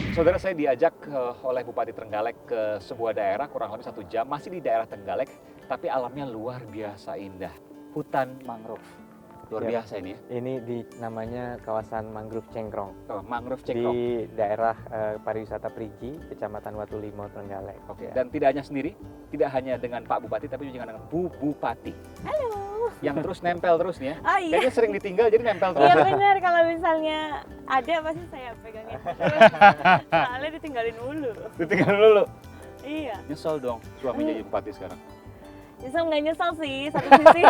Saudara, saya diajak oleh Bupati Trenggalek ke sebuah daerah kurang lebih 1 jam, masih di daerah Trenggalek, tapi alamnya luar biasa indah. Hutan mangrove, luar Ya. biasa ini ya. Ini namanya kawasan mangrove Cengkrong Mangrove Cengkrong. di daerah pariwisata Perigi, Kecamatan Watulimo, Trenggalek. Oke. Ya. Dan tidak hanya sendiri, tidak hanya dengan Pak Bupati, tapi juga dengan Bu Bupati. Halo. Yang terus nempel terus nih ya. Oh iya. Kayaknya sering ditinggal jadi nempel terus. Iya benar, kalau misalnya ada pasti saya pegangin. Soalnya ditinggalin dulu. Ditinggal dulu. Iya. Nyesel dong suami jadi bupati sekarang. Nyesel nggak nyesel sih, satu sisi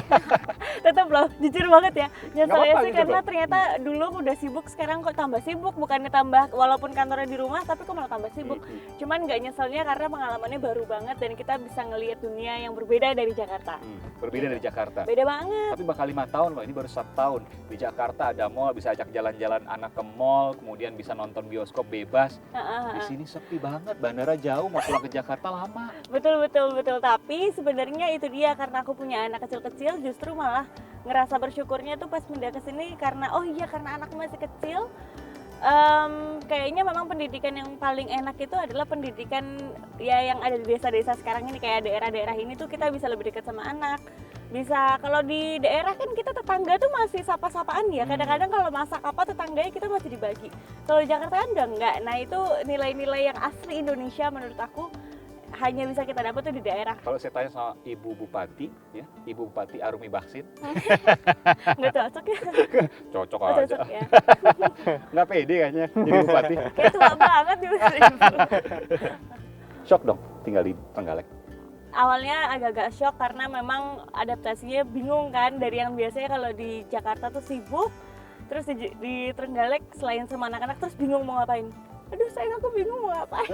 tetap loh, jujur banget ya. Nyeselnya apa-apa sih gitu karena loh. ternyata dulu udah sibuk, sekarang kok tambah sibuk. Bukannya tambah, walaupun kantornya di rumah, tapi kok malah tambah sibuk. Cuman nggak nyeselnya karena pengalamannya baru banget dan kita bisa ngelihat dunia yang berbeda dari Jakarta. Berbeda dari Jakarta. Beda banget. Tapi bakal 5 tahun loh, ini baru 1 tahun. Di Jakarta ada mall, bisa ajak jalan-jalan anak ke mall, kemudian bisa nonton bioskop bebas. Di sini sepi banget, bandara jauh, mau pulang ke Jakarta lama. Betul. Tapi sebenarnya itu dia, karena aku punya anak kecil-kecil, justru malah ngerasa bersyukurnya tuh pas pindah ke sini karena karena anak masih kecil. Kayaknya memang pendidikan yang paling enak itu adalah pendidikan ya yang ada di desa-desa sekarang ini, kayak daerah-daerah ini tuh kita bisa lebih dekat sama anak. Bisa, kalau di daerah kan kita tetangga tuh masih sapa-sapaan ya. Kadang-kadang kalau masak apa tetangganya kita masih dibagi. Kalau di Jakarta kan udah enggak. Nah itu nilai-nilai yang asli Indonesia menurut aku hanya bisa kita dapat tuh di daerah. Kalau saya tanya sama Ibu Bupati, ya, Ibu Bupati Arumi Baksin, Nggak cocok ya? cocok Nggak aja. cocok ya? Nggak pede kayaknya jadi bupati. Kayak tua banget di Shock dong tinggal di Trenggalek. Awalnya agak-agak shock karena memang adaptasinya bingung kan, dari yang biasanya kalau di Jakarta tuh sibuk, terus di Trenggalek selain sama anak-anak terus bingung mau ngapain. Aduh sayang, aku bingung mau ngapain.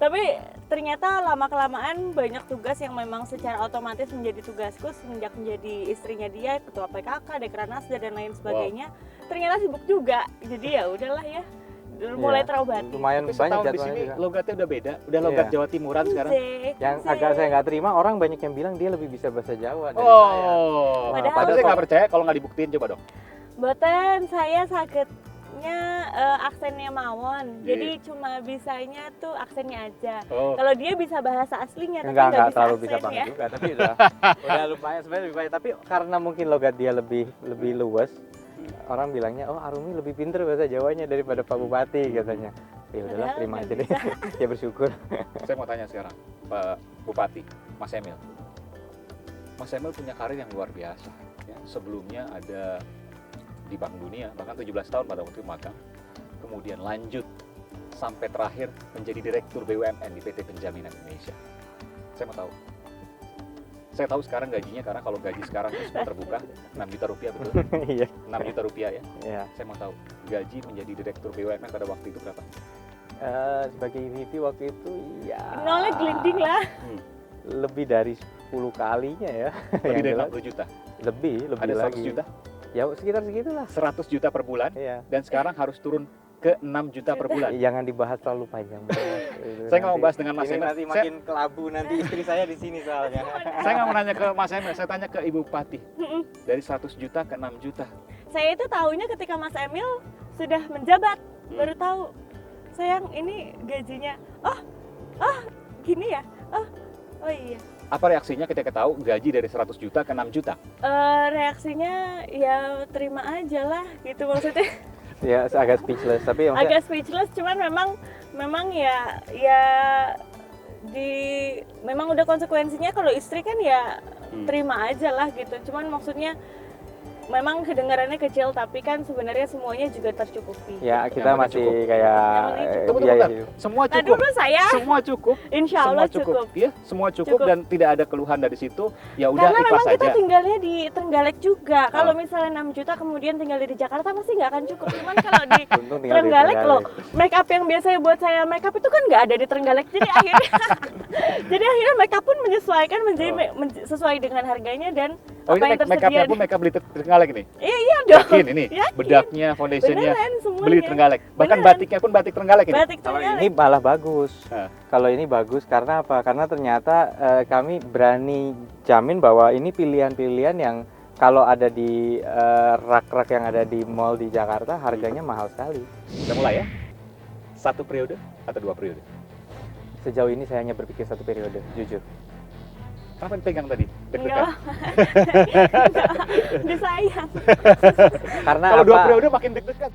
Tapi ternyata lama-kelamaan banyak tugas yang memang secara otomatis menjadi tugasku semenjak menjadi istrinya dia, ketua PKK, Dekranasda dan lain sebagainya. Ternyata sibuk juga, jadi ya udahlah ya, mulai terobati. Lumayan Tapi banyak setahun di jadwalnya sini juga. logatnya udah beda, udah logat Jawa Timuran sekarang. Yang agak saya nggak terima, orang banyak yang bilang dia lebih bisa bahasa Jawa dari saya. Oh, Padahal- padahal saya nggak percaya kalau nggak dibuktiin, coba dong. Boten, saya sakitnya aksennya mawon, Iya. jadi cuma bisanya tuh aksennya aja. Oh, Kalau dia bisa bahasa aslinya, tapi Enggak nggak bisa terlalu bisa aksen banget ya. juga, tapi udah lumayan, sebenarnya lebih baik. Tapi karena mungkin logat dia lebih luas, orang bilangnya, oh Arumi lebih pinter bahasa Jawanya daripada Pak Bupati katanya. Ya udahlah, Padahal terima nggak aja deh. Ya bersyukur. saya mau tanya sekarang, Pak Bupati, Mas Emil. Mas Emil punya karir yang luar biasa. Ya. Sebelumnya ada di Bank Dunia, bahkan 17 tahun pada waktu itu magang. Kemudian lanjut sampai terakhir menjadi Direktur BUMN di PT Penjaminan Indonesia. Saya mau tahu. Saya tahu sekarang gajinya, karena kalau gaji sekarang itu semua terbuka, 6 juta rupiah, betul? Iya. 6 juta rupiah ya. Ya. Saya mau tahu, gaji menjadi Direktur BUMN pada waktu itu berapa? Sebagai VP waktu itu ya Nolnya gelinding lah. lebih dari 10 kalinya ya. Lebih Yang dari jelas, 60 juta? lebih Ada 100 lagi. juta? Ya sekitar segitulah. 100 juta per bulan, Iya. dan sekarang harus turun ke 6 juta per bulan. Jangan dibahas terlalu panjang. Saya nggak mau bahas dengan Mas Ini Emil. nanti makin kelabu nanti istri saya di sini soalnya. Saya nggak mau nanya ke Mas Emil, saya tanya ke Ibu Bupati. Dari 100 juta ke 6 juta. Saya itu tahunya ketika Mas Emil sudah menjabat, baru tahu. Sayang, ini gajinya. Oh, gini ya. Oh iya. Apa reaksinya ketika tahu gaji dari 100 juta ke 6 juta? Reaksinya ya terima aja lah gitu maksudnya. Ya agak speechless, tapi maksudnya Agak speechless, cuman memang ya memang udah konsekuensinya. Kalau istri kan ya terima aja lah gitu. Cuman maksudnya memang kedengarannya kecil, tapi kan sebenarnya semuanya juga tercukupi. ya kita Yang penting masih cukup. kayak Yang penting cukup. Tunggu, biaya bentar. hidup. Semua Nah cukup. dulu saya, Semua cukup. insya Allah Semua cukup. Ya, semua cukup, Cukup. dan tidak ada keluhan dari situ. Ya udah, Karena ikhlas memang kita aja. tinggalnya di Trenggalek juga. Kalau Oh. misalnya 6 juta kemudian tinggal di Jakarta pasti nggak akan cukup. Cuman kalau di Untung tinggal di Trenggalek loh, Trenggalek. make up yang biasanya buat saya make up itu kan nggak ada di Trenggalek. Jadi akhirnya make up pun menyesuaikan menjadi Oh. sesuai dengan harganya dan Oh, apa ini yang make upnya tersedia. pun make up di Trenggalek. Trenggalek ini. Iya dong. Yakin ini Yakin. bedaknya, foundationnya Beneran semuanya. beli Trenggalek. Bahkan Beneran. batiknya pun batik Trenggalek ini. Batik Kalau Trenggalek. ini malah bagus. Ah. Kalau ini bagus karena apa? Karena ternyata kami berani jamin bahwa ini pilihan-pilihan yang kalau ada di rak-rak yang ada di mall di Jakarta harganya mahal sekali. Kita mulai ya. 1 periode atau 2 periode? Sejauh ini saya hanya berpikir 1 periode, jujur. Kenapa dipegang tadi? Enggak. Deg-degan. Disayang. Karena Kalau 2 apa? periode makin deg-degan.